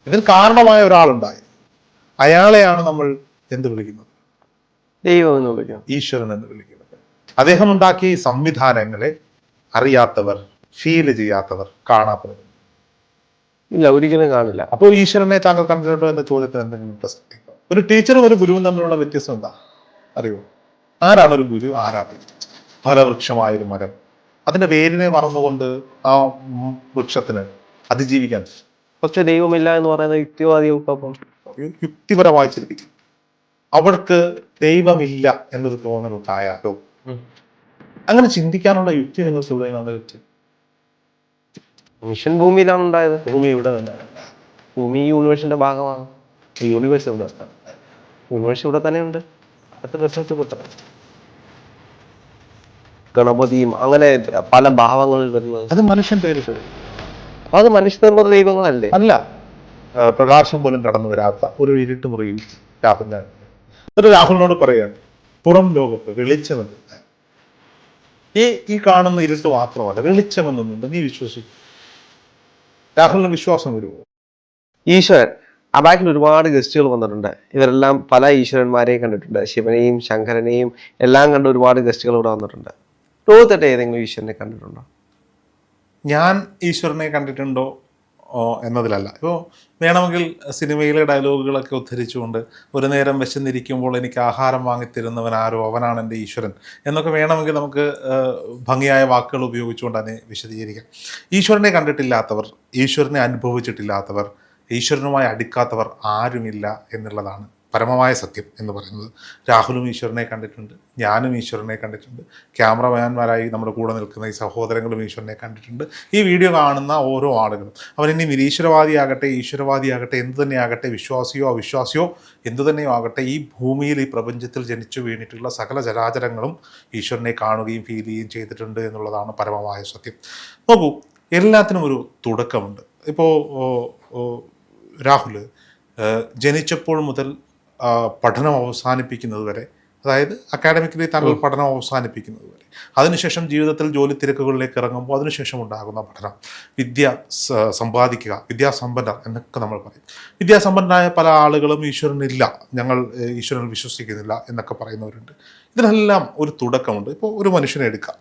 ഇതിന് കാരണമായ ഒരാളുണ്ടായി. അയാളെയാണ് നമ്മൾ എന്ത് വിളിക്കുന്നത്? ദൈവം എന്ന് വിളിക്കാം, ഈശ്വരൻ എന്ന് വിളിക്കുന്നത്. അദ്ദേഹം ഉണ്ടാക്കിയ ഈ സംവിധാനങ്ങളെ അറിയാത്തവർ, ഫീൽ ചെയ്യാത്തവർ, കാണാത്തവർ. ഇല്ല, ഒരിക്കലും കാണില്ല. അപ്പോൾ ഈശ്വരനെ താങ്കൾ കണ്ടിട്ടുണ്ടോ എന്ന ചോദ്യത്തിന് എന്തെങ്കിലും പ്രസക്തി? ഒരു ടീച്ചറും ഒരു ഗുരുവും തമ്മിലുള്ള വ്യത്യാസം എന്താ അറിയോ? ആരാണ് ഒരു ഗുരു, ആരാണ് ഫലവൃക്ഷമായൊരു മരം? അതിന്റെ വേരിനെ മറന്നുകൊണ്ട് ആ വൃക്ഷത്തിന് അതിജീവിക്കാൻ പക്ഷെ ദൈവമില്ല എന്ന് പറയുന്ന യുക്തിവാദികൾക്കൊപ്പം യുക്തിപരമായി ചിന്തിക്കും. അവർക്ക് ദൈവമില്ല എന്നൊരു തോന്നലുണ്ടായാലോ? അങ്ങനെ ചിന്തിക്കാനുള്ള യുക്തി നിങ്ങൾക്ക് ഇവിടെ മനുഷ്യൻ ഭൂമിയിലാണ് ഉണ്ടായത്. ഭൂമി ഇവിടെ തന്നെ, ഭൂമി ഈ യൂണിവേഴ്സിന്റെ ഭാഗമാണ്. യൂണിവേഴ്സ് ഇവിടെ യൂണിവേഴ്സ് ഇവിടെ തന്നെ ഉണ്ട്. ഗണപതിയും അങ്ങനെ പല ഭാവങ്ങളിൽ വരുന്നത് അത് മനുഷ്യൻ പേര് അത് മനുഷ്യനിർമ്മിത ദൈവങ്ങളല്ലേ? അല്ല. പ്രകാശം പോലും കടന്നു വരാത്ത ഒരു ഇരുട്ട് മുറിയിൽ രാഹുലിനാണ്. എന്നിട്ട് രാഹുലിനോട് പറയാണ്, പുറം ലോകത്ത് വെളിച്ചമെന്ന് ഈ കാണുന്ന ഇരുട്ട് മാത്രമല്ല, വെളിച്ചമെന്നുണ്ട്, നീ വിശ്വസിക്കും. രാഹുലിന് വിശ്വാസം വരുമോ? ഈശ്വരൻ ആ ബാക്കിൽ ഒരുപാട് ഗസ്റ്റുകൾ വന്നിട്ടുണ്ട്. ഇവരെല്ലാം പല ഈശ്വരന്മാരെയും കണ്ടിട്ടുണ്ട്. ശിവനെയും ശങ്കരനെയും എല്ലാം കണ്ട ഒരുപാട് ഗസ്റ്റുകൾ ഇവിടെ വന്നിട്ടുണ്ട്. ലോകത്തെ ഏതെങ്കിലും ഈശ്വരനെ കണ്ടിട്ടുണ്ടോ? ഞാൻ ഈശ്വരനെ കണ്ടിട്ടുണ്ടോ എന്നതിലല്ല. ഇപ്പോൾ വേണമെങ്കിൽ സിനിമയിലെ ഡയലോഗുകളൊക്കെ ഉദ്ധരിച്ചുകൊണ്ട് ഒരു നേരം വിശന്നിരിക്കുമ്പോൾ എനിക്ക് ആഹാരം വാങ്ങിത്തരുന്നവൻ ആരോ അവനാണ് എൻ്റെ ഈശ്വരൻ എന്നൊക്കെ വേണമെങ്കിൽ നമുക്ക് ഭംഗിയായ വാക്കുകൾ ഉപയോഗിച്ചുകൊണ്ട് അതിനെ വിശദീകരിക്കാം. ഈശ്വരനെ കണ്ടിട്ടില്ലാത്തവർ, ഈശ്വരനെ അനുഭവിച്ചിട്ടില്ലാത്തവർ, ഈശ്വരനുമായി അടുക്കാത്തവർ ആരുമില്ല എന്നുള്ളതാണ് പരമമായ സത്യം എന്ന് പറയുന്നത്. രാഹുലും ഈശ്വരനെ കണ്ടിട്ടുണ്ട്, ഞാനും ഈശ്വരനെ കണ്ടിട്ടുണ്ട്, ക്യാമറമാൻമാരായി നമ്മുടെ കൂടെ നിൽക്കുന്ന ഈ സഹോദരങ്ങളും ഈശ്വരനെ കണ്ടിട്ടുണ്ട്. ഈ വീഡിയോ കാണുന്ന ഓരോ ആളുകളും, അവനിനി നിരീശ്വരവാദിയാകട്ടെ, ഈശ്വരവാദിയാകട്ടെ, എന്തു തന്നെയാകട്ടെ, വിശ്വാസിയോ അവിശ്വാസിയോ എന്തു തന്നെയോ ആകട്ടെ, ഈ ഭൂമിയിൽ, ഈ പ്രപഞ്ചത്തിൽ ജനിച്ചു വീണിട്ടുള്ള സകല ചരാചരങ്ങളും ഈശ്വരനെ കാണുകയും ഫീൽ ചെയ്യുകയും ചെയ്തിട്ടുണ്ട് എന്നുള്ളതാണ് പരമമായ സത്യം. നോക്കൂ, എല്ലാത്തിനും ഒരു തുടക്കമുണ്ട്. ഇപ്പോൾ രാഹുൽ ജനിച്ചപ്പോൾ മുതൽ പഠനം അവസാനിപ്പിക്കുന്നത് വരെ, അതായത് അക്കാഡമിക്കലി താങ്കൾ പഠനം അവസാനിപ്പിക്കുന്നത് വരെ, അതിനുശേഷം ജീവിതത്തിൽ ജോലി തിരക്കുകളിലേക്ക് ഇറങ്ങുമ്പോൾ അതിനുശേഷം ഉണ്ടാകുന്ന പഠനം, വിദ്യ സമ്പാദിക്കുക, വിദ്യാസമ്പന്നർ എന്നൊക്കെ നമ്മൾ പറയും. വിദ്യാസമ്പന്നരായ പല ആളുകളും ഈശ്വരനില്ല, ഞങ്ങൾ ഈശ്വരനിൽ വിശ്വസിക്കുന്നില്ല എന്നൊക്കെ പറയുന്നവരുണ്ട്. ഇതിനെല്ലാം ഒരു തുടക്കമുണ്ട്. ഇപ്പോൾ ഒരു മനുഷ്യനെ എടുക്കാം,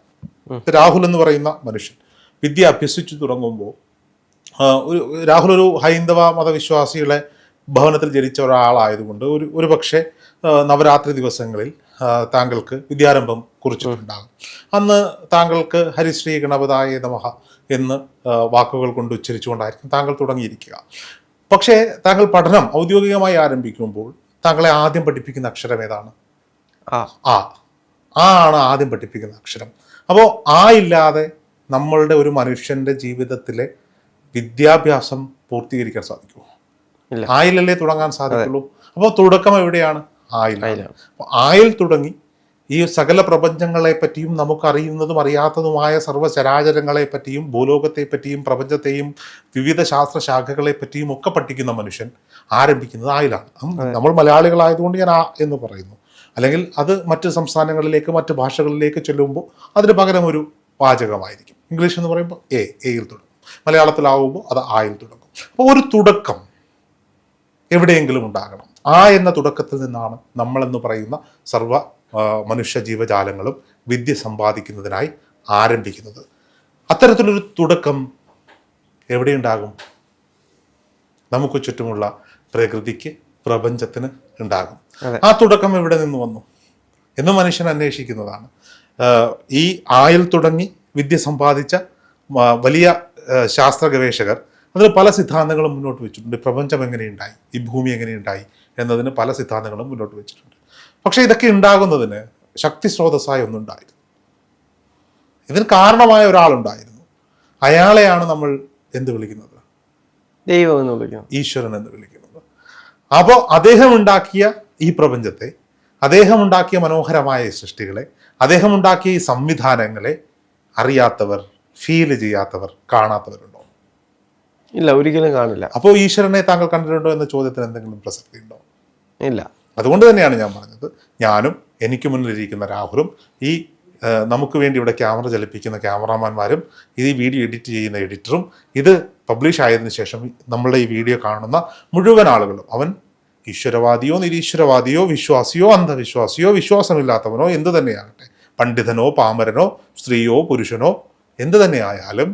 രാഹുൽ എന്ന് പറയുന്ന മനുഷ്യൻ വിദ്യ അഭ്യസിച്ചു തുടങ്ങുമ്പോൾ, രാഹുൽ ഒരു ഹൈന്ദവ മതവിശ്വാസികളെ ഭവനത്തിൽ ജനിച്ച ഒരാളായതുകൊണ്ട് ഒരു പക്ഷേ നവരാത്രി ദിവസങ്ങളിൽ താങ്കൾക്ക് വിദ്യാരംഭം കുറിച്ചിട്ടുണ്ടാകും. അന്ന് താങ്കൾക്ക് ഹരിശ്രീ ഗണപതായ നമഃ എന്ന് വാക്കുകൾ കൊണ്ട് ഉച്ചരിച്ചുകൊണ്ടായിരിക്കും താങ്കൾ തുടങ്ങിയിരിക്കുക. പക്ഷേ താങ്കൾ പഠനം ഔദ്യോഗികമായി ആരംഭിക്കുമ്പോൾ താങ്കളെ ആദ്യം പഠിപ്പിക്കുന്ന അക്ഷരം ഏതാണ്? ആ ആണ് ആദ്യം പഠിപ്പിക്കുന്ന അക്ഷരം. അപ്പോൾ ആ ഇല്ലാതെ നമ്മളുടെ ഒരു മനുഷ്യന്റെ ജീവിതത്തിലെ വിദ്യാഭ്യാസം പൂർത്തീകരിക്കാൻ സാധിക്കുമോ? ആയിലല്ലേ തുടങ്ങാൻ സാധിക്കുള്ളൂ. അപ്പോൾ തുടക്കം എവിടെയാണ്? ആയിൽ. ആയിൽ തുടങ്ങി ഈ സകല പ്രപഞ്ചങ്ങളെ പറ്റിയും നമുക്കറിയുന്നതും അറിയാത്തതുമായ സർവ്വചരാചരങ്ങളെ പറ്റിയും ഭൂലോകത്തെ പറ്റിയും പ്രപഞ്ചത്തെയും വിവിധ ശാസ്ത്രശാഖകളെ പറ്റിയും ഒക്കെ പഠിക്കുന്ന മനുഷ്യൻ ആരംഭിക്കുന്നത് ആയിലാണ്. നമ്മൾ മലയാളികളായതുകൊണ്ട് ഞാൻ ആ എന്ന് പറയുന്നു. അല്ലെങ്കിൽ അത് മറ്റ് സംസ്ഥാനങ്ങളിലേക്ക്, മറ്റ് ഭാഷകളിലേക്ക് ചെല്ലുമ്പോൾ അതിന് പകരം ഒരു വാചകമായിരിക്കും. ഇംഗ്ലീഷ് എന്ന് പറയുമ്പോൾ എയിൽ തുടങ്ങും, മലയാളത്തിലാവുമ്പോൾ അത് ആയിൽ തുടങ്ങും. അപ്പോൾ ഒരു തുടക്കം എവിടെയെങ്കിലും ഉണ്ടാകണം. ആ എന്ന തുടക്കത്തിൽ നിന്നാണ് നമ്മളെന്ന് പറയുന്ന സർവ്വ മനുഷ്യ ജീവജാലങ്ങളും വിദ്യ സമ്പാദിക്കുന്നതിനായി ആരംഭിക്കുന്നത്. അത്തരത്തിലൊരു തുടക്കം എവിടെയുണ്ടാകും? നമുക്ക് ചുറ്റുമുള്ള പ്രകൃതിക്ക്, പ്രപഞ്ചത്തിന് ഉണ്ടാകും. ആ തുടക്കം എവിടെ നിന്ന് വന്നു എന്ന് മനുഷ്യൻ അന്വേഷിക്കുന്നതാണ്. ഈ ആയിൽ തുടങ്ങി വിദ്യ സമ്പാദിച്ച വലിയ ശാസ്ത്ര ഗവേഷകർ അതിന് പല സിദ്ധാന്തങ്ങളും മുന്നോട്ട് വെച്ചിട്ടുണ്ട്. പ്രപഞ്ചം എങ്ങനെയുണ്ടായി, ഈ ഭൂമി എങ്ങനെയുണ്ടായി എന്നതിന് പല സിദ്ധാന്തങ്ങളും മുന്നോട്ട് വെച്ചിട്ടുണ്ട്. പക്ഷേ ഇതൊക്കെ ഉണ്ടാകുന്നതിന് ശക്തി സ്രോതസ്സായി ഒന്നുണ്ടായിരുന്നു. ഇതിന് കാരണമായ ഒരാളുണ്ടായിരുന്നു. അയാളെയാണ് നമ്മൾ എന്ത് വിളിക്കുന്നത്? ദൈവം എന്ന് വിളിക്കുന്നത്, ഈശ്വരൻ എന്ന് വിളിക്കുന്നത്. അപ്പോൾ അദ്ദേഹം ഉണ്ടാക്കിയ ഈ പ്രപഞ്ചത്തെ, അദ്ദേഹം ഉണ്ടാക്കിയ മനോഹരമായ സൃഷ്ടികളെ, അദ്ദേഹം ഉണ്ടാക്കിയ ഈ സംവിധാനങ്ങളെ അറിയാത്തവർ, ഫീൽ ചെയ്യാത്തവർ, കാണാത്തവരുണ്ടോ? ഇല്ല, ഒരിക്കലും കാണില്ല. അപ്പോൾ ഈശ്വരനെ താങ്കൾ കണ്ടിട്ടുണ്ടോ എന്ന ചോദ്യത്തിന് എന്തെങ്കിലും പ്രസക്തി ഉണ്ടോ? ഇല്ല. അതുകൊണ്ട് തന്നെയാണ് ഞാൻ പറഞ്ഞത്, ഞാനും എനിക്ക് മുന്നിലിരിക്കുന്ന രാഹുലും ഈ നമുക്ക് വേണ്ടി ഇവിടെ ക്യാമറ ചലിപ്പിക്കുന്ന ക്യാമറാമാന്മാരും ഈ വീഡിയോ എഡിറ്റ് ചെയ്യുന്ന എഡിറ്ററും ഇത് പബ്ലിഷ് ആയതിനു ശേഷം നമ്മളുടെ ഈ വീഡിയോ കാണുന്ന മുഴുവൻ ആളുകളും, അവൻ ഈശ്വരവാദിയോ നിരീശ്വരവാദിയോ വിശ്വാസിയോ അന്ധവിശ്വാസിയോ വിശ്വാസമില്ലാത്തവനോ എന്തു തന്നെയാകട്ടെ, പണ്ഡിതനോ പാമരനോ സ്ത്രീയോ പുരുഷനോ എന്തു തന്നെ ആയാലും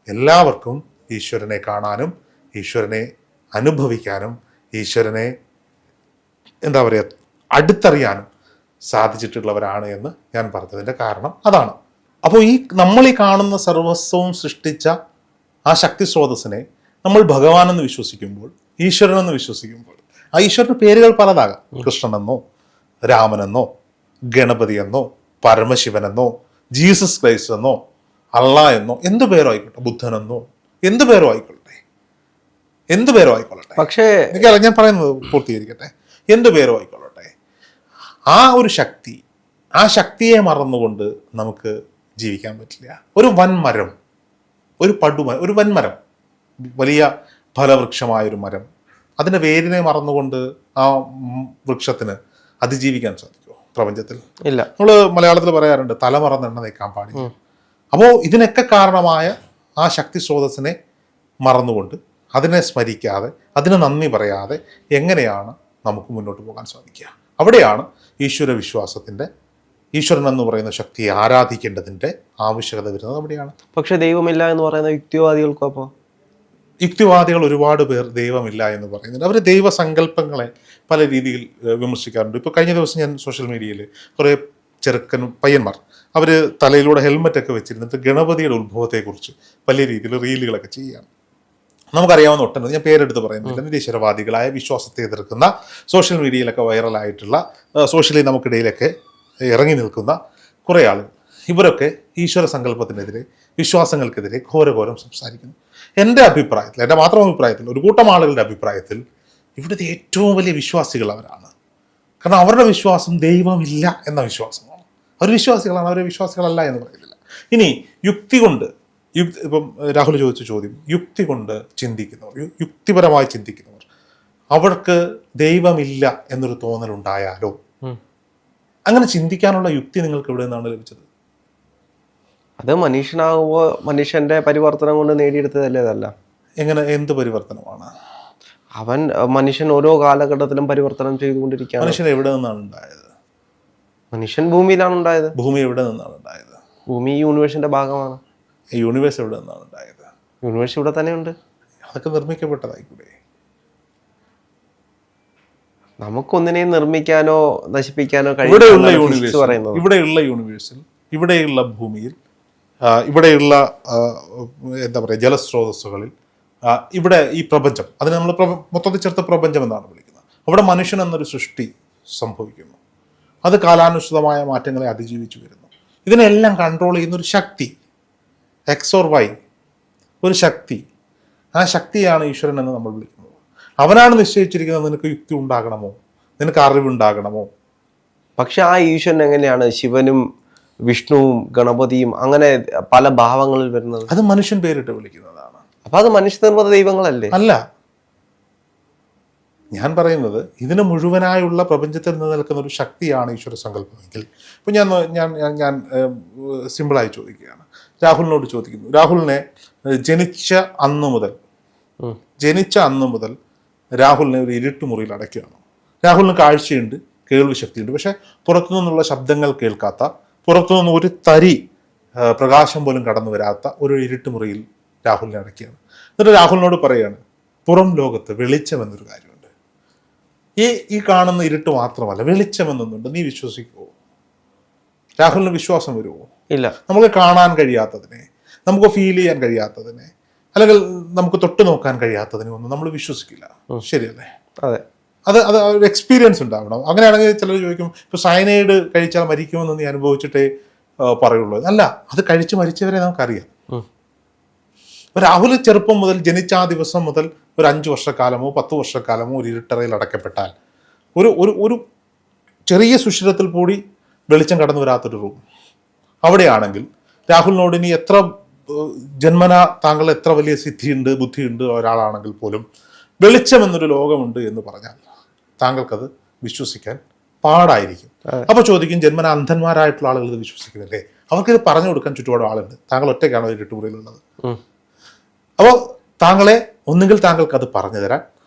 എല്ലാവർക്കും ഈശ്വരനെ കാണാനും ഈശ്വരനെ അനുഭവിക്കാനും ഈശ്വരനെ എന്താ പറയുക അടുത്തറിയാനും സാധിച്ചിട്ടുള്ളവരാണ് എന്ന് ഞാൻ പറഞ്ഞതിൻ്റെ കാരണം അതാണ്. അപ്പോൾ നമ്മൾ ഈ കാണുന്ന സർവസ്വവും സൃഷ്ടിച്ച ആ ശക്തി സ്രോതസ്സിനെ നമ്മൾ ഭഗവാനെന്ന് വിശ്വസിക്കുമ്പോൾ, ഈശ്വരനെന്ന് വിശ്വസിക്കുമ്പോൾ, ആ ഈശ്വരന് പേരുകൾ പലതാകാം. കൃഷ്ണനെന്നോ രാമനെന്നോ ഗണപതിയെന്നോ പരമശിവനെന്നോ ജീസസ് ക്രൈസ്റ്റ് എന്നോ അള്ളാ എന്നോ എന്ത് പേരോ ആയിക്കോട്ടെ, ബുദ്ധനെന്നോ എന്ത് പേരോ ആയിക്കൊള്ളട്ടെ, എന്ത് പേരോ ആയിക്കൊള്ളട്ടെ. പക്ഷേ ഞാൻ പറയുന്നത് പൂർത്തീകരിക്കട്ടെ. എന്ത് പേരോ ആയിക്കൊള്ളട്ടെ, ആ ഒരു ശക്തി, ആ ശക്തിയെ മറന്നുകൊണ്ട് നമുക്ക് ജീവിക്കാൻ പറ്റില്ല. ഒരു വൻമരം, ഒരു പടുമരം, ഒരു വൻമരം, വലിയ ഫലവൃക്ഷമായൊരു മരം, അതിൻ്റെ വേരിനെ മറന്നുകൊണ്ട് ആ വൃക്ഷത്തിന് അതിജീവിക്കാൻ സാധിക്കുമോ പ്രപഞ്ചത്തിൽ? ഇല്ല. നമ്മൾ മലയാളത്തിൽ പറയാറുണ്ട് തല മറന്ന് എണ്ണ തേക്കാൻ പാടില്ല. അപ്പോൾ ഇതിനൊക്കെ കാരണമായ ആ ശക്തി സ്രോതസ്സിനെ മറന്നുകൊണ്ട്, അതിനെ സ്മരിക്കാതെ, അതിന് നന്ദി പറയാതെ എങ്ങനെയാണ് നമുക്ക് മുന്നോട്ട് പോകാൻ സാധിക്കുക? അവിടെയാണ് ഈശ്വര വിശ്വാസത്തിൻ്റെ, ഈശ്വരൻ എന്ന് പറയുന്ന ശക്തിയെ ആരാധിക്കേണ്ടതിൻ്റെ ആവശ്യകത വരുന്നത്. അവിടെയാണ്. പക്ഷെ ദൈവമില്ല എന്ന് പറയുന്ന യുക്തിവാദികൾക്കും, അപ്പോൾ യുക്തിവാദികൾ ഒരുപാട് പേർ ദൈവമില്ല എന്ന് പറയുന്നുണ്ട്. അവർ ദൈവസങ്കല്പങ്ങളെ പല രീതിയിൽ വിമർശിക്കാറുണ്ട്. ഇപ്പോൾ കഴിഞ്ഞ ദിവസം ഞാൻ സോഷ്യൽ മീഡിയയിൽ കുറേ പയ്യന്മാർ അവർ തലയിലൂടെ ഹെൽമെറ്റൊക്കെ വെച്ചിരുന്നിട്ട് ഗണപതിയുടെ ഉത്ഭവത്തെക്കുറിച്ച് വലിയ രീതിയിൽ റീലുകളൊക്കെ ചെയ്യുകയാണ്. നമുക്കറിയാവുന്ന ഒട്ടനവധി, ഞാൻ പേരെടുത്ത് പറയുന്നില്ല, നിരീശ്വരവാദികളായ വിശ്വാസത്തെ എതിർക്കുന്ന സോഷ്യൽ മീഡിയയിലൊക്കെ വൈറലായിട്ടുള്ള, സോഷ്യലി നമുക്കിടയിലൊക്കെ ഇറങ്ങി നിൽക്കുന്ന കുറേ ആളുകൾ, ഇവരൊക്കെ ഈശ്വര സങ്കല്പത്തിനെതിരെ, വിശ്വാസങ്ങൾക്കെതിരെ ഘോരഘോരം സംസാരിക്കുന്നു. എൻ്റെ അഭിപ്രായത്തിൽ, എൻ്റെ മാത്രം അഭിപ്രായത്തിൽ, ഒരു കൂട്ടം ആളുകളുടെ അഭിപ്രായത്തിൽ ഇവിടുത്തെ ഏറ്റവും വലിയ വിശ്വാസികൾ അവരാണ്. കാരണം അവരുടെ വിശ്വാസം ദൈവമില്ല എന്ന വിശ്വാസമാണ്. അവർ വിശ്വാസികളാണ്, അവർ വിശ്വാസികളല്ല എന്ന് പറയുന്നില്ല. ഇനി യുക്തി കൊണ്ട്, ഇപ്പം രാഹുൽ ചോദിച്ച ചോദ്യം, യുക്തി കൊണ്ട് ചിന്തിക്കുന്നവർ, യുക്തിപരമായി ചിന്തിക്കുന്നവർ, അവർക്ക് ദൈവമില്ല എന്നൊരു തോന്നലുണ്ടായാലോ? അങ്ങനെ ചിന്തിക്കാനുള്ള യുക്തി നിങ്ങൾക്ക് എവിടെ നിന്നാണ് ലഭിച്ചത്? അത് മനുഷ്യനാകുമ്പോൾ മനുഷ്യന്റെ പരിവർത്തനം കൊണ്ട് നേടിയെടുത്തതല്ലേ അതല്ല? എങ്ങനെ, എന്ത് പരിവർത്തനമാണ്? മനുഷ്യൻ ഓരോ കാലഘട്ടത്തിലും പരിവർത്തനം ചെയ്തുകൊണ്ടിരിക്കുകയാണ്. മനുഷ്യൻ എവിടെ നിന്നാണ് ഉണ്ടായത്? മനുഷ്യൻ ഭൂമിയിലാണ് ഉണ്ടായത്. ഭൂമി എവിടെ നിന്നാണ് ഉണ്ടായത്? ഭൂമി യൂണിവേഴ്സിന്റെ ഭാഗമാണ്. യൂണിവേഴ്സ് എവിടെ നിന്നാണ് ഉണ്ടായത്? യൂണിവേഴ്സ് ഇവിടെ തന്നെ ഉണ്ട്. അതൊക്കെ നിർമ്മിക്കപ്പെട്ടതായിക്കൂടെ? നമുക്കൊന്നിനെയും നിർമ്മിക്കാനോ നശിപ്പിക്കാനോ ഇവിടെയുള്ള യൂണിവേഴ്സിൽ, ഇവിടെയുള്ള ഭൂമിയിൽ, ഇവിടെയുള്ള എന്താ പറയുക ജലസ്രോതസ്സുകളിൽ, ഇവിടെ ഈ പ്രപഞ്ചം, അതിനെ നമ്മൾ മൊത്തത്തിൽ ചേർത്ത് പ്രപഞ്ചം എന്നാണ് വിളിക്കുന്നത്. അവിടെ മനുഷ്യൻ എന്നൊരു സൃഷ്ടി സംഭവിക്കുന്നു. അത് കാലാനുസൃതമായ മാറ്റങ്ങളെ അതിജീവിച്ചു വരുന്നു. ഇതിനെല്ലാം കൺട്രോൾ ചെയ്യുന്ന ഒരു ശക്തി, എക്സ് ഓർ വൈ, ഒരു ശക്തി. ആ ശക്തിയാണ് ഈശ്വരൻ എന്ന് നമ്മൾ വിളിക്കുന്നത്. അവനാണ് നിശ്ചയിച്ചിരിക്കുന്നത് നിനക്ക് യുക്തി ഉണ്ടാകണമോ, നിനക്ക് അറിവുണ്ടാകണമോ. പക്ഷെ ആ ഈശ്വരൻ എങ്ങനെയാണ് ശിവനും വിഷ്ണുവും ഗണപതിയും അങ്ങനെ പല ഭാവങ്ങളിൽ വരുന്നത്? അത് മനുഷ്യൻ പേരിട്ട് വിളിക്കുന്നതാണ്. അപ്പൊ അത് മനുഷ്യനിർമ്മിത ദൈവങ്ങളല്ലേ? അല്ല, ഞാൻ പറയുന്നത് ഇതിന് മുഴുവനായുള്ള പ്രപഞ്ചത്തിൽ നിലനിൽക്കുന്ന ഒരു ശക്തിയാണ് ഈശ്വര സങ്കല്പമെങ്കിൽ, ഇപ്പം ഞാൻ സിമ്പിളായി ചോദിക്കുകയാണ്, രാഹുലിനോട് ചോദിക്കുന്നു. രാഹുലിനെ ജനിച്ച അന്നു മുതൽ രാഹുലിനെ ഒരു ഇരുട്ടുമുറിയിൽ അടയ്ക്കുകയാണ്. രാഹുലിന് കാഴ്ചയുണ്ട്, കേൾവി ശക്തിയുണ്ട്, പക്ഷെ പുറത്തു നിന്നുള്ള ശബ്ദങ്ങൾ കേൾക്കാത്ത, പുറത്തുനിന്ന് ഒരു തരി പ്രകാശം പോലും കടന്നു വരാത്ത ഒരു ഇരുട്ടുമുറിയിൽ രാഹുലിനെ അടയ്ക്കുകയാണ്. എന്നിട്ട് രാഹുലിനോട് പറയുകയാണ്, പുറം ലോകത്ത് വെളിച്ചം എന്നൊരു കാര്യമുണ്ട്. ഈ കാണുന്ന ഇരുട്ട് മാത്രമല്ല, വെളിച്ചം എന്നൊന്നുണ്ട്, നീ വിശ്വസിക്കുമോ? രാഹുലിന് വിശ്വാസം വരുമോ? ഇല്ല. നമുക്ക് കാണാൻ കഴിയാത്തതിനെ, നമുക്ക് ഫീൽ ചെയ്യാൻ കഴിയാത്തതിനെ, അല്ലെങ്കിൽ നമുക്ക് തൊട്ട് നോക്കാൻ കഴിയാത്തതിനെ ഒന്നും നമ്മൾ വിശ്വസിക്കില്ല. ശരിയല്ലേ? അതെ. അത് ഒരു എക്സ്പീരിയൻസ് ഉണ്ടാവണം. അങ്ങനെയാണെങ്കിൽ ചിലർ ചോദിക്കും, ഇപ്പോൾ സയനൈഡ് കഴിച്ചാൽ മരിക്കുമെന്ന് നീ അനുഭവിച്ചിട്ടേ പറയുള്ളൂ. അല്ല, അത് കഴിച്ച് മരിച്ചവരെ നമുക്കറിയാം. രാഹുൽ ചെറുപ്പം മുതൽ, ജനിച്ച ആ ദിവസം മുതൽ ഒരു 5 വർഷക്കാലമോ 10 വർഷക്കാലമോ ഒരു ഇരുട്ടറയിൽ അടക്കപ്പെട്ടാൽ, ഒരു ചെറിയ സുഷിരത്തിൽ കൂടി വെളിച്ചം കടന്നു വരാത്തൊരു റൂം അവിടെയാണെങ്കിൽ രാഹുലിനോട് ഇനി എത്ര ജന്മന താങ്കൾ എത്ര വലിയ സിദ്ധിയുണ്ട്, ബുദ്ധിയുണ്ട് ഒരാളാണെങ്കിൽ പോലും വെളിച്ചം എന്നൊരു ലോകമുണ്ട് എന്ന് പറഞ്ഞാൽ താങ്കൾക്കത് വിശ്വസിക്കാൻ പാടായിരിക്കും. അപ്പൊ ചോദിക്കും, ജന്മന അന്ധന്മാരായിട്ടുള്ള ആളുകൾ ഇത് വിശ്വസിക്കുന്നില്ലേ? അവർക്കിത് പറഞ്ഞു കൊടുക്കാൻ ചുറ്റുപാട് ആളുണ്ട്. താങ്കൾ ഒറ്റയ്ക്കാണോ ഒരു ഇരുട്ടുമുറിയിലുള്ളത്? അപ്പോൾ താങ്കളെ ഒന്നുകിൽ താങ്കൾക്ക് അത് പറഞ്ഞു തരാൻ,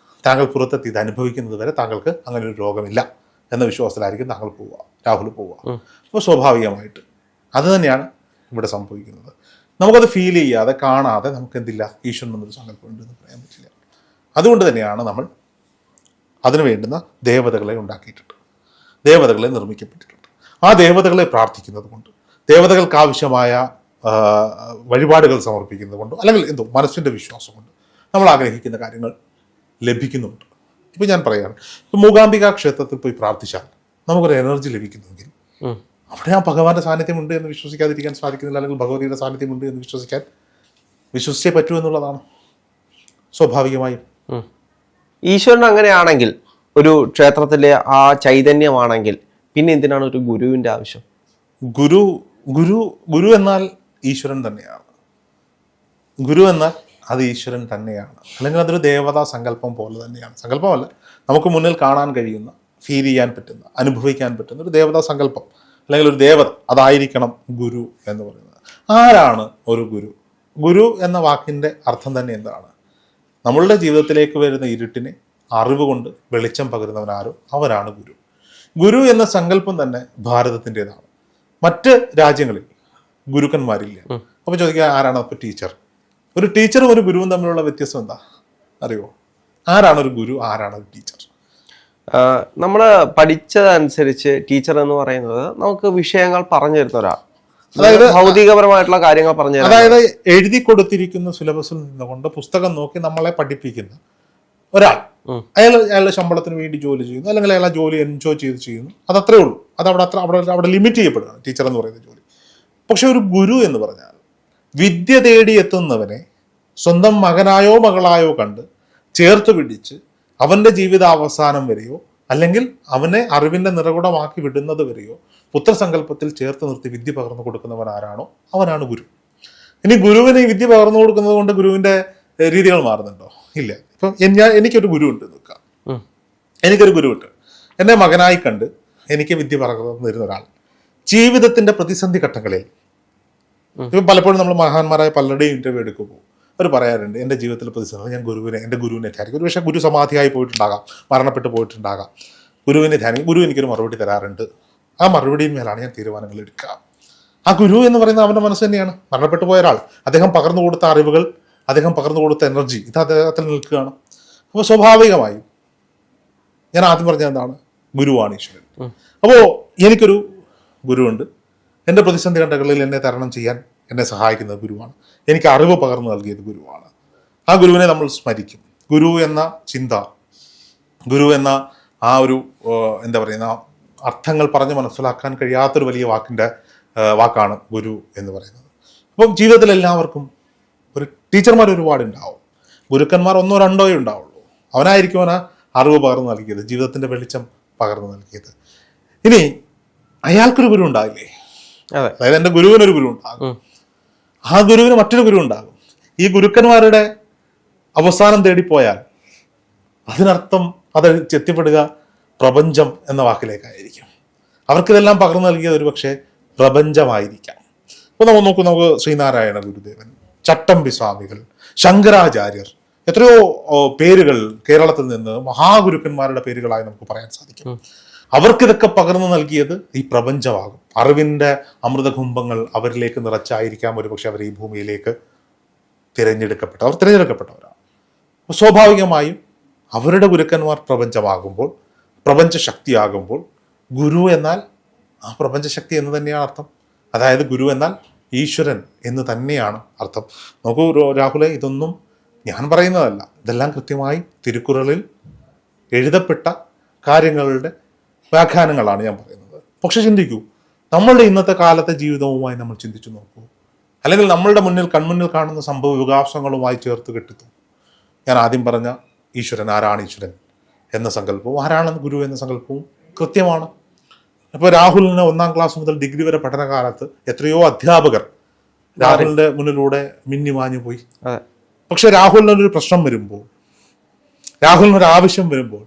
താങ്കൾ പുറത്തെത്തി ഇത് അനുഭവിക്കുന്നത് വരെ താങ്കൾക്ക് അങ്ങനെ ഒരു രോഗമില്ല എന്ന വിശ്വാസത്തിലായിരിക്കും താങ്കൾ പോവുക, രാഹുൽ പോവുക. അപ്പോൾ സ്വാഭാവികമായിട്ട് അത് തന്നെയാണ് ഇവിടെ സംഭവിക്കുന്നത്. നമുക്കത് ഫീൽ ചെയ്യാതെ കാണാതെ നമുക്ക് എന്തില്ല, ഈശ്വരൻ എന്നൊരു സങ്കല്പം ഉണ്ടെന്ന് പറയാൻ പറ്റില്ല. അതുകൊണ്ട് തന്നെയാണ് നമ്മൾ അതിനു വേണ്ടുന്ന ദേവതകളെ ഉണ്ടാക്കിയിട്ടുണ്ട്, ദേവതകളെ നിർമ്മിക്കപ്പെട്ടിട്ടുണ്ട്. ആ ദേവതകളെ പ്രാർത്ഥിക്കുന്നത് കൊണ്ട്, ദേവതകൾക്ക് ആവശ്യമായ വഴിപാടുകൾ സമർപ്പിക്കുന്നത് കൊണ്ടോ, അല്ലെങ്കിൽ എന്തോ മനസ്സിൻ്റെ വിശ്വാസം കൊണ്ട് നമ്മൾ ആഗ്രഹിക്കുന്ന കാര്യങ്ങൾ ലഭിക്കുന്നുണ്ട്. ഇപ്പം ഞാൻ പറയുകയാണ്, ഇപ്പം മൂകാംബിക ക്ഷേത്രത്തിൽ പോയി പ്രാർത്ഥിച്ചാൽ നമുക്കൊരു എനർജി ലഭിക്കുന്നുവെങ്കിൽ അവിടെ ആ ഭഗവാന്റെ സാന്നിധ്യമുണ്ട് എന്ന് വിശ്വസിക്കാതിരിക്കാൻ സാധിക്കുന്നില്ല, അല്ലെങ്കിൽ ഭഗവതിയുടെ സാന്നിധ്യമുണ്ട് എന്ന് വിശ്വസിച്ചേ പറ്റൂ എന്നുള്ളതാണ് സ്വാഭാവികമായും. ഈശ്വരൻ അങ്ങനെയാണെങ്കിൽ, ഒരു ക്ഷേത്രത്തിലെ ആ ചൈതന്യമാണെങ്കിൽ, പിന്നെ എന്തിനാണ് ഒരു ഗുരുവിന്റെ ആവശ്യം? ഗുരു എന്നാൽ ഈശ്വരൻ തന്നെയാണ്. ഗുരു എന്നാൽ അത് ഈശ്വരൻ തന്നെയാണ്, അല്ലെങ്കിൽ അതൊരു ദേവതാ സങ്കല്പം പോലെ തന്നെയാണ്. സങ്കല്പമല്ല, നമുക്ക് മുന്നിൽ കാണാൻ കഴിയുന്ന, ഫീൽ ചെയ്യാൻ പറ്റുന്ന, അനുഭവിക്കാൻ പറ്റുന്ന ഒരു ദേവതാ സങ്കല്പം, അല്ലെങ്കിൽ ഒരു ദേവത, അതായിരിക്കണം ഗുരു എന്ന് പറയുന്നത്. ആരാണ് ഒരു ഗുരു? ഗുരു എന്ന വാക്കിൻ്റെ അർത്ഥം തന്നെ എന്താണ്? നമ്മളുടെ ജീവിതത്തിലേക്ക് വരുന്ന ഇരുട്ടിനെ അറിവ് കൊണ്ട് വെളിച്ചം പകരുന്നവനാരോ അവരാണ് ഗുരു. ഗുരു എന്ന സങ്കല്പം തന്നെ ഭാരതത്തിൻ്റെതാണ്. മറ്റ് രാജ്യങ്ങളിൽ ഗുരുക്കന്മാരില്ല. അപ്പോൾ ചോദിക്കുക, ആരാണ് അപ്പോൾ ടീച്ചർ? ഒരു ടീച്ചറും ഒരു ഗുരുവും തമ്മിലുള്ള വ്യത്യാസം എന്താ അറിയോ? ആരാണ് ഒരു ഗുരു, ആരാണ് ഒരു ടീച്ചർ? നമ്മൾ പഠിച്ചതനുസരിച്ച് ടീച്ചർ എന്ന് പറയുന്നത് നമുക്ക് വിഷയങ്ങൾ പറഞ്ഞു തരുന്ന ഒരാൾ, അതായത് ഭൗതികപരമായിട്ടുള്ള കാര്യങ്ങൾ പറഞ്ഞു തരുന്ന, അതായത് എഴുതി കൊടുത്തിരിക്കുന്ന സിലബസിൽ നിന്നുകൊണ്ട് പുസ്തകം നോക്കി നമ്മളെ പഠിപ്പിക്കുന്ന ഒരാൾ. അയാളുടെ ശമ്പളത്തിന് വേണ്ടി ജോലി ചെയ്യുന്നു, അല്ലെങ്കിൽ അയാൾ ആ ജോലി എൻജോയ് ചെയ്ത് ചെയ്യുന്നു, അതത്രേ ഉള്ളൂ. അത് അവിടെ ലിമിറ്റ് ചെയ്യപ്പെടുകയാണ് ടീച്ചർ എന്ന് പറയുന്ന ജോലി. പക്ഷെ ഒരു ഗുരു എന്ന് പറഞ്ഞാൽ വിദ്യ തേടി എത്തുന്നവനെ സ്വന്തം മകനായോ മകളായോ കണ്ട് ചേർത്ത് പിടിച്ച് അവൻ്റെ ജീവിതാവസാനം വരെയോ, അല്ലെങ്കിൽ അവനെ അറിവിൻ്റെ നിറകുടമാക്കി വിടുന്നത് വരെയോ പുത്രസങ്കല്പത്തിൽ ചേർത്ത് നിർത്തി വിദ്യ പകർന്നു കൊടുക്കുന്നവൻ ആരാണോ അവനാണ് ഗുരു. ഇനി ഗുരുവിന് ഈ വിദ്യ പകർന്നു കൊടുക്കുന്നത് കൊണ്ട് ഗുരുവിൻ്റെ രീതികൾ മാറുന്നുണ്ടോ? ഇല്ല. ഇപ്പം എനിക്കൊരു ഗുരു ഉണ്ട് നിൽക്കാം, എനിക്കൊരു ഗുരു ഉണ്ട്, എന്നെ മകനായി കണ്ട് എനിക്ക് വിദ്യ പകർന്നു തരുന്ന ഒരാൾ ജീവിതത്തിൻ്റെ പ്രതിസന്ധി ഘട്ടങ്ങളിൽ, ഇപ്പം പലപ്പോഴും നമ്മൾ മഹാന്മാരായ പലരുടെയും ഇന്റർവ്യൂ എടുക്കുമ്പോൾ അവർ പറയാറുണ്ട്, എൻ്റെ ജീവിതത്തിൽ പ്രതിസന്ധി ഞാൻ എൻ്റെ ഗുരുവിനെ ധ്യാനിക്കും. ഒരു പക്ഷേ ഗുരു സമാധിയായി പോയിട്ടുണ്ടാകാം, മരണപ്പെട്ടു പോയിട്ടുണ്ടാകാം. ഗുരുവിനെ ധ്യാനിക്കും, ഗുരു എനിക്കൊരു മറുപടി തരാറുണ്ട്. ആ മറുപടിയിന്മേലാണ് ഞാൻ തീരുമാനങ്ങൾ എടുക്കുക. ആ ഗുരു എന്ന് പറയുന്നത് അവൻ്റെ മനസ്സ് തന്നെയാണ്. മരണപ്പെട്ടു പോയ ഒരാൾ, അദ്ദേഹം പകർന്നു കൊടുത്ത അറിവുകൾ, അദ്ദേഹം പകർന്നു കൊടുത്ത എനർജി ഇത് അദ്ദേഹത്തിൽ നിൽക്കുകയാണ്. അപ്പോൾ സ്വാഭാവികമായും ഞാൻ ആദ്യം പറഞ്ഞത് എന്താണ്? ഗുരുവാണ് ഈശ്വരൻ. അപ്പോൾ എനിക്കൊരു ഗുരുവുണ്ട്, എൻ്റെ പ്രതിസന്ധി ഘട്ടങ്ങളിൽ എന്നെ തരണം ചെയ്യാൻ എന്നെ സഹായിക്കുന്നത് ഗുരുവാണ്. എനിക്ക് അറിവ് പകർന്നു നൽകിയത് ഗുരുവാണ്. ആ ഗുരുവിനെ നമ്മൾ സ്മരിക്കും. ഗുരു എന്ന ചിന്ത, ഗുരു എന്ന ആ ഒരു എന്താ പറയുന്ന അർത്ഥങ്ങൾ പറഞ്ഞ് മനസ്സിലാക്കാൻ കഴിയാത്തൊരു വലിയ വാക്കാണ് ഗുരു എന്ന് പറയുന്നത്. അപ്പം ജീവിതത്തിൽ എല്ലാവർക്കും ഒരു ടീച്ചർമാർ ഒരുപാടുണ്ടാവും, ഗുരുക്കന്മാർ ഒന്നോ രണ്ടോ ഉണ്ടാവുള്ളൂ. അവനായിരിക്കും അവന് അറിവ് പകർന്നു നൽകിയത്, ജീവിതത്തിൻ്റെ വെളിച്ചം പകർന്നു നൽകിയത്. ഇനി അയാൾക്കൊരു ഗുരു ഉണ്ടാവില്ലേ? അതായത് എൻ്റെ ഗുരുവിനൊരു ഗുരു ഉണ്ടാകും, ആ ഗുരുവിന് മറ്റൊരു ഗുരു ഉണ്ടാകും. ഈ ഗുരുക്കന്മാരുടെ അവസാനം തേടിപ്പോയാൽ അതിനർത്ഥം അത് എത്തിപ്പെടുക പ്രപഞ്ചം എന്ന വാക്കിലേക്കായിരിക്കും. അവർക്കിതെല്ലാം പകർന്നു നൽകിയത് ഒരു പക്ഷേ പ്രപഞ്ചമായിരിക്കാം. ഇപ്പോൾ നമുക്ക് ശ്രീനാരായണ ഗുരുദേവൻ, ചട്ടമ്പി സ്വാമികൾ, ശങ്കരാചാര്യർ, എത്രയോ പേരുകൾ കേരളത്തിൽ നിന്ന് മഹാഗുരുക്കന്മാരുടെ പേരുകളായി നമുക്ക് പറയാൻ സാധിക്കും. അവർക്കിതൊക്കെ പകർന്നു നൽകിയത് ഈ പ്രപഞ്ചമാകും. അറിവിൻ്റെ അമൃതകുംഭങ്ങൾ അവരിലേക്ക് നിറച്ചായിരിക്കാം ഒരുപക്ഷെ അവർ ഈ ഭൂമിയിലേക്ക് തിരഞ്ഞെടുക്കപ്പെട്ടവരാണ്. സ്വാഭാവികമായും അവരുടെ ഗുരുക്കന്മാർ പ്രപഞ്ചമാകുമ്പോൾ, പ്രപഞ്ചശക്തിയാകുമ്പോൾ, ഗുരു എന്നാൽ ആ പ്രപഞ്ചശക്തി എന്ന് തന്നെയാണ് അർത്ഥം. അതായത് ഗുരു എന്നാൽ ഈശ്വരൻ എന്ന് തന്നെയാണ് അർത്ഥം. നോക്കൂ രാഹുലെ, ഇതൊന്നും ഞാൻ പറയുന്നതല്ല, ഇതെല്ലാം കൃത്യമായി തിരുക്കുറളിൽ എഴുതപ്പെട്ട കാര്യങ്ങളുടെ വ്യാഖ്യാനങ്ങളാണ് ഞാൻ പറയുന്നത്. പക്ഷെ ചിന്തിക്കൂ, നമ്മളുടെ ഇന്നത്തെ കാലത്തെ ജീവിതവുമായി നമ്മൾ ചിന്തിച്ചു നോക്കൂ, അല്ലെങ്കിൽ നമ്മളുടെ കൺമുന്നിൽ കാണുന്ന സംഭവ വികാസങ്ങളുമായി ചേർത്ത് കെട്ടിത്തു. ഞാൻ ആദ്യം പറഞ്ഞ ഈശ്വരൻ, ആരാണ് ഈശ്വരൻ എന്ന സങ്കല്പവും ആരാണ് ഗുരു എന്ന സങ്കല്പവും കൃത്യമാണ്. ഇപ്പോൾ രാഹുലിന് 1ാം ക്ലാസ് മുതൽ ഡിഗ്രി വരെ പഠനകാലത്ത് എത്രയോ അധ്യാപകർ രാഹുലിന്റെ മുന്നിലൂടെ മിന്നിമാഞ്ഞു പോയി. പക്ഷെ രാഹുലിനൊരു പ്രശ്നം വരുമ്പോൾ, രാഹുലിനൊരു ആവശ്യം വരുമ്പോൾ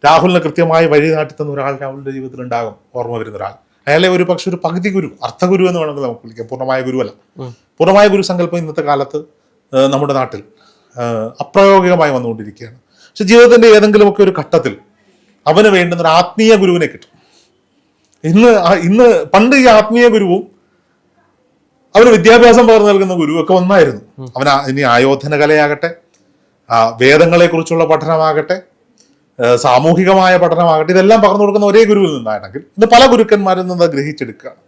രാഹുലിന് കൃത്യമായി വഴി കാട്ടിത്തന്ന ഒരാൾ രാഹുലിന്റെ ജീവിതത്തിൽ ഉണ്ടാകും, ഓർമ്മ വരുന്ന ഒരാൾ. അയാളെ ഒരു പക്ഷെ ഒരു പകുതി ഗുരു, അർത്ഥഗുരു എന്ന് വേണമെങ്കിൽ നമുക്ക് വിളിക്കാം, പൂർണ്ണമായ ഗുരുവല്ല. പൂർണ്ണമായ ഗുരു സങ്കല്പം ഇന്നത്തെ കാലത്ത് നമ്മുടെ നാട്ടിൽ അപ്രായോഗികമായി വന്നുകൊണ്ടിരിക്കുകയാണ്. പക്ഷെ ജീവിതത്തിന്റെ ഏതെങ്കിലുമൊക്കെ ഒരു ഘട്ടത്തിൽ അവന് വേണ്ടുന്ന ഒരു ആത്മീയ ഗുരുവിനെ കിട്ടും. ഇന്ന് പണ്ട് ഈ ആത്മീയ ഗുരുവും അവന് വിദ്യാഭ്യാസം പകർന്നു നൽകുന്ന ഗുരുവൊക്കെ ഒന്നായിരുന്നു. അവന് ഇനി ആയോധന കലയാകട്ടെ, വേദങ്ങളെ കുറിച്ചുള്ള പഠനമാകട്ടെ, സാമൂഹികമായ പഠനമാകട്ടെ, ഇതെല്ലാം പകർന്നു കൊടുക്കുന്ന ഒരേ ഗുരുവിൽ നിന്നാണെങ്കിൽ ഇന്ന് പല ഗുരുക്കന്മാരിൽ നിന്ന് അത് ഗ്രഹിച്ചെടുക്കുകയാണ്.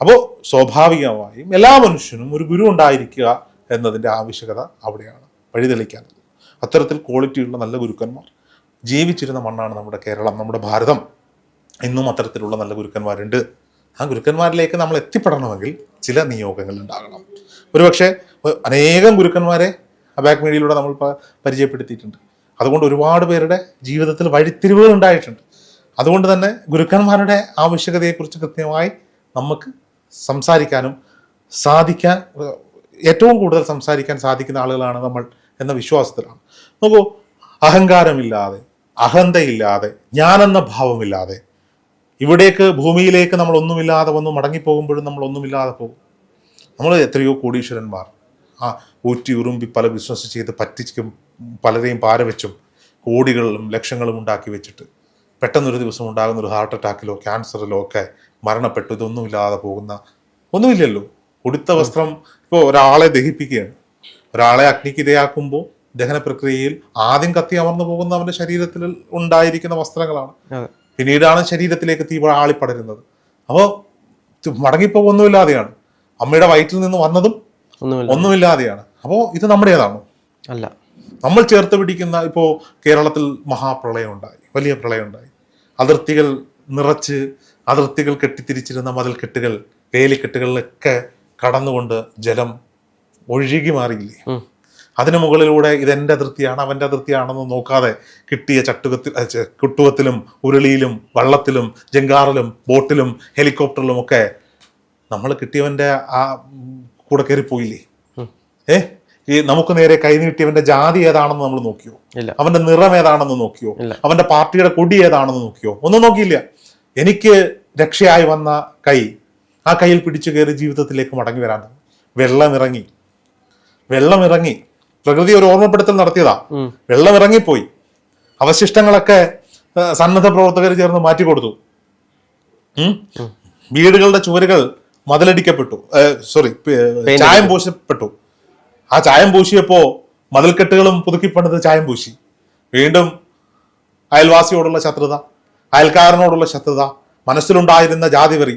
അപ്പോൾ സ്വാഭാവികമായും എല്ലാ മനുഷ്യനും ഒരു ഗുരു ഉണ്ടായിരിക്കുക എന്നതിൻ്റെ ആവശ്യകത അവിടെയാണ് വഴിതെളിക്കാനുള്ളത്. അത്തരത്തിൽ ക്വാളിറ്റിയുള്ള നല്ല ഗുരുക്കന്മാർ ജീവിച്ചിരുന്ന മണ്ണാണ് നമ്മുടെ കേരളം, നമ്മുടെ ഭാരതം. ഇന്നും അത്തരത്തിലുള്ള നല്ല ഗുരുക്കന്മാരുണ്ട്. ആ ഗുരുക്കന്മാരിലേക്ക് നമ്മൾ എത്തിപ്പെടണമെങ്കിൽ ചില നിയോഗങ്ങൾ ഉണ്ടാകണം. ഒരുപക്ഷെ അനേകം ഗുരുക്കന്മാരെ അബാക് മീഡിയയിലൂടെ നമ്മൾ പരിചയപ്പെടുത്തിയിട്ടുണ്ട്. അതുകൊണ്ട് ഒരുപാട് പേരുടെ ജീവിതത്തിൽ വഴിത്തിരിവുകൾ ഉണ്ടായിട്ടുണ്ട്. അതുകൊണ്ട് തന്നെ ഗുരുക്കന്മാരുടെ ആവശ്യകതയെക്കുറിച്ച് കൃത്യമായി നമുക്ക് സംസാരിക്കാനും ഏറ്റവും കൂടുതൽ സംസാരിക്കാൻ സാധിക്കുന്ന ആളുകളാണ് നമ്മൾ എന്ന വിശ്വാസത്തിലാണ്. നോക്കൂ, അഹങ്കാരമില്ലാതെ, അഹന്തയില്ലാതെ, ഞാനെന്ന ഭാവമില്ലാതെ ഇവിടേക്ക് ഭൂമിയിലേക്ക് നമ്മൾ ഒന്നുമില്ലാതെ വന്ന് മടങ്ങിപ്പോകുമ്പോഴും നമ്മൾ ഒന്നുമില്ലാതെ പോകും. നമ്മൾ എത്രയോ കോടീശ്വരന്മാർ ഊറ്റി ഉറുമ്പി പല ബിസിനസ് ചെയ്ത് പറ്റിച്ചും പലരെയും പാരവെച്ചും കോടികളും ലക്ഷങ്ങളും ഉണ്ടാക്കി വെച്ചിട്ട് പെട്ടെന്നൊരു ദിവസം ഉണ്ടാകുന്ന ഒരു ഹാർട്ട് അറ്റാക്കിലോ ക്യാൻസറിലോ ഒക്കെ മരണപ്പെട്ടു. ഇതൊന്നുമില്ലാതെ പോകുന്ന ഒന്നുമില്ലല്ലോ. ഉടുത്ത വസ്ത്രം ഇപ്പോൾ ഒരാളെ ദഹിപ്പിക്കുകയാണ്, ഒരാളെ അഗ്നിക്ക് ഇരയാക്കുമ്പോൾ ദഹന പ്രക്രിയയിൽ ആദ്യം കത്തി അമർന്നു പോകുന്ന അവന്റെ ശരീരത്തിൽ ഉണ്ടായിരിക്കുന്ന വസ്ത്രങ്ങളാണ്. പിന്നീടാണ് ശരീരത്തിലേക്ക് തീ ആളിപ്പടരുന്നത്. അപ്പോൾ മടങ്ങിപ്പോകൊന്നുമില്ലാതെയാണ്. അമ്മയുടെ വയറ്റിൽ നിന്ന് വന്നതും ഒന്നുമില്ലാതെയാണ്. അപ്പോൾ ഇത് നമ്മുടേതാണോ? അല്ല. നമ്മൾ ചേർത്ത് പിടിക്കുന്ന, ഇപ്പോൾ കേരളത്തിൽ മഹാപ്രളയം ഉണ്ടായി, വലിയ പ്രളയം ഉണ്ടായി. അതിർത്തികൾ നിറച്ച് അതിർത്തികൾ കെട്ടിത്തിരിച്ചിരുന്ന മതിൽക്കെട്ടുകൾ, വേലിക്കെട്ടുകളിലൊക്കെ കടന്നുകൊണ്ട് ജലം ഒഴുകി മാറിയില്ലേ? അതിനു മുകളിലൂടെ ഇതെന്റെ അതിർത്തിയാണ് അവന്റെ അതിർത്തിയാണെന്ന് നോക്കാതെ കിട്ടിയ കുട്ടുവത്തിലും ഉരുളിയിലും വള്ളത്തിലും ജങ്കാറിലും ബോട്ടിലും ഹെലികോപ്റ്ററിലും ഒക്കെ നമ്മൾ കിട്ടിയവന്റെ ആ കൂടെ കയറിപ്പോയില്ലേ? ഈ നമുക്ക് നേരെ കൈ നീട്ടിയവന്റെ ജാതി ഏതാണെന്ന് നമ്മൾ നോക്കിയോ? അവന്റെ നിറം ഏതാണെന്ന് നോക്കിയോ? അവന്റെ പാർട്ടിയുടെ കൊടി ഏതാണെന്ന് നോക്കിയോ? ഒന്നും നോക്കിയില്ല. എനിക്ക് രക്ഷയായി വന്ന കൈ, ആ കയ്യിൽ പിടിച്ചു കയറി ജീവിതത്തിലേക്ക് മടങ്ങി വരാൻ വെള്ളമിറങ്ങി പ്രകൃതി ഒരു ഓർമ്മപ്പെടുത്തൽ നടത്തിയതാ. വെള്ളമിറങ്ങിപ്പോയി. അവശിഷ്ടങ്ങളൊക്കെ സന്നദ്ധ പ്രവർത്തകർ ചേർന്ന് മാറ്റിക്കൊടുത്തു. വീടുകളുടെ ചുവരുകൾ മതിലടിക്കപ്പെട്ടു, ചായം പൂശപ്പെട്ടു. ആ ചായം പൂശിയപ്പോ മതിൽക്കെട്ടുകളും പുതുക്കിപ്പണിത് ചായം പൂശി. വീണ്ടും അയൽവാസിയോടുള്ള ശത്രുത, അയൽക്കാരനോടുള്ള ശത്രുത, മനസ്സിലുണ്ടായിരുന്ന ജാതിവെറി,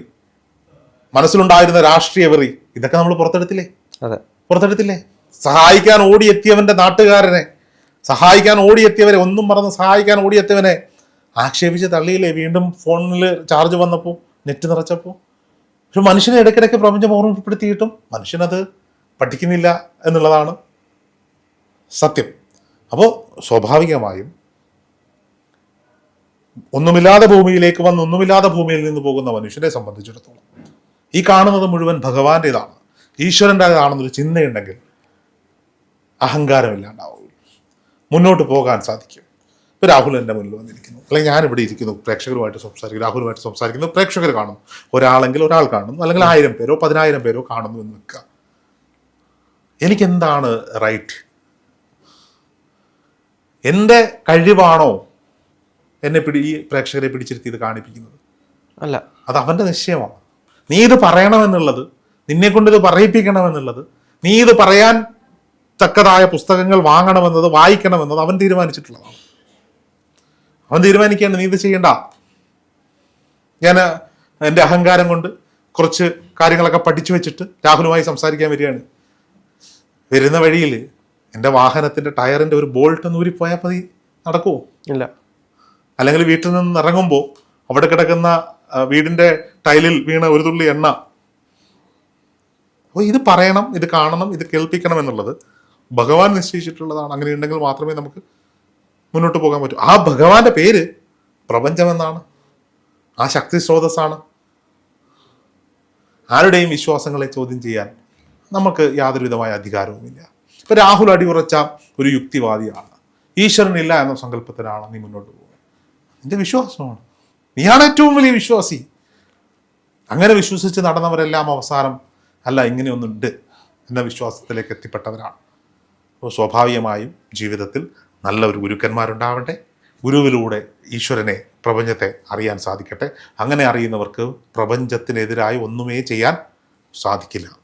മനസ്സിലുണ്ടായിരുന്ന രാഷ്ട്രീയ വെറി, ഇതൊക്കെ നമ്മൾ പുറത്തെടുത്തില്ലേ? സഹായിക്കാൻ ഓടിയെത്തിയവന്റെ നാട്ടുകാരനെ, സഹായിക്കാൻ ഓടിയെത്തിയവരെ, ഒന്നും മറന്ന് സഹായിക്കാൻ ഓടിയെത്തിയവനെ ആക്ഷേപിച്ച് തള്ളിയില്ലേ? വീണ്ടും ഫോണിൽ ചാർജ് വന്നപ്പോൾ, നെറ്റ് നിറച്ചപ്പോൾ. പക്ഷെ മനുഷ്യനെ ഇടയ്ക്കിടയ്ക്ക് പ്രപഞ്ചം ഓർമ്മപ്പെടുത്തിയിട്ടും മനുഷ്യനത് പഠിക്കുന്നില്ല എന്നുള്ളതാണ് സത്യം. അപ്പോൾ സ്വാഭാവികമായും ഒന്നുമില്ലാതെ ഭൂമിയിലേക്ക് വന്ന് ഒന്നുമില്ലാതെ ഭൂമിയിൽ നിന്ന് പോകുന്ന മനുഷ്യനെ സംബന്ധിച്ചിടത്തോളം ഈ കാണുന്നത് മുഴുവൻ ഭഗവാന്റേതാണ്, ഈശ്വരൻ്റെതാണെന്നൊരു ചിന്തയുണ്ടെങ്കിൽ അഹങ്കാരമില്ലാണ്ടാവും, മുന്നോട്ട് പോകാൻ സാധിക്കും. ഇപ്പോൾ രാഹുൽ എൻ്റെ മുന്നിൽ വന്നിരിക്കുന്നു, അല്ലെങ്കിൽ ഞാനിവിടെ ഇരിക്കുന്നു, പ്രേക്ഷകരുമായിട്ട് സംസാരിക്കുന്നു, രാഹുലുമായിട്ട് സംസാരിക്കുന്നു, പ്രേക്ഷകർ കാണുന്നു. ഒരാളെങ്കിൽ ഒരാൾ കാണുന്നു, അല്ലെങ്കിൽ 1000 പേരോ 10,000 പേരോ കാണുന്നു എന്ന് വെക്കുക. എനിക്കെന്താണ് റൈറ്റ്? എൻ്റെ കഴിവാണോ എന്നെ ഈ പ്രേക്ഷകരെ പിടിച്ചിരുത്തി ഇത് കാണിപ്പിക്കുന്നത്? അല്ല, അത് അവൻ്റെ നിശ്ചയമാണ്. നീ ഇത് പറയണമെന്നുള്ളത്, നിന്നെ കൊണ്ട് ഇത് പറയിപ്പിക്കണമെന്നുള്ളത്, നീ ഇത് പറയാൻ തക്കതായ പുസ്തകങ്ങൾ വാങ്ങണമെന്നത്, വായിക്കണമെന്നത് അവൻ തീരുമാനിച്ചിട്ടുള്ളതാണ്. അവൻ തീരുമാനിക്കുകയാണ്, നീ ഇത് ചെയ്യണ്ട. ഞാൻ എൻ്റെ അഹങ്കാരം കൊണ്ട് കുറച്ച് കാര്യങ്ങളൊക്കെ പഠിച്ചു വെച്ചിട്ട് രാഹുലുമായി സംസാരിക്കാൻ വരികയാണ്. വരുന്ന വഴിയിൽ എൻ്റെ വാഹനത്തിൻ്റെ ടയറിൻ്റെ ഒരു ബോൾട്ട് ഒന്ന് ഊരിപ്പോയാൽ മതി, നടക്കുമോ? ഇല്ല. അല്ലെങ്കിൽ വീട്ടിൽ നിന്ന് ഇറങ്ങുമ്പോൾ അവിടെ കിടക്കുന്ന വീടിൻ്റെ ടൈലിൽ വീണ ഒരു തുള്ളി എണ്ണ. അപ്പോൾ ഇത് പറയണം, ഇത് കാണണം, ഇത് കേൾപ്പിക്കണം എന്നുള്ളത് ഭഗവാൻ നിശ്ചയിച്ചിട്ടുള്ളതാണ്. അങ്ങനെ ഉണ്ടെങ്കിൽ മാത്രമേ നമുക്ക് മുന്നോട്ട് പോകാൻ പറ്റൂ. ആ ഭഗവാന്റെ പേര് പ്രപഞ്ചമെന്നാണ്, ആ ശക്തി സ്രോതസ്സാണ്. ആരുടെയും വിശ്വാസങ്ങളെ ചോദ്യം ചെയ്യാൻ നമുക്ക് യാതൊരുവിധമായ അധികാരവുമില്ല. ഇപ്പൊ രാഹുൽ അടിയുറച്ച ഒരു യുക്തിവാദിയാണ്. ഈശ്വരനില്ല എന്ന സങ്കല്പത്തിലാണ് നീ മുന്നോട്ട് പോകുന്നത്. നിന്റെ വിശ്വാസമാണ്. നീയാണ് ഏറ്റവും വലിയ വിശ്വാസി. അങ്ങനെ വിശ്വസിച്ച് നടന്നവരെല്ലാം അവസാനം അല്ല ഇങ്ങനെയൊന്നുണ്ട് എന്ന വിശ്വാസത്തിലേക്ക് എത്തിപ്പെട്ടവരാണ്. അപ്പോൾ സ്വാഭാവികമായും ജീവിതത്തിൽ നല്ല ഒരു ഗുരുക്കന്മാരുണ്ടാവട്ടെ. ഗുരുവിലൂടെ ഈശ്വരനെ, പ്രപഞ്ചത്തെ അറിയാൻ സാധിക്കട്ടെ. അങ്ങനെ അറിയുന്നവർക്ക് പ്രപഞ്ചത്തിനെതിരായി ഒന്നുമേ ചെയ്യാൻ സാധിക്കില്ല.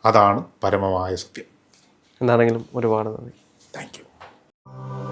അതാണ് പരമമായ സത്യം. എന്താണെങ്കിലും ഒരുപാട് നന്ദി. Thank you.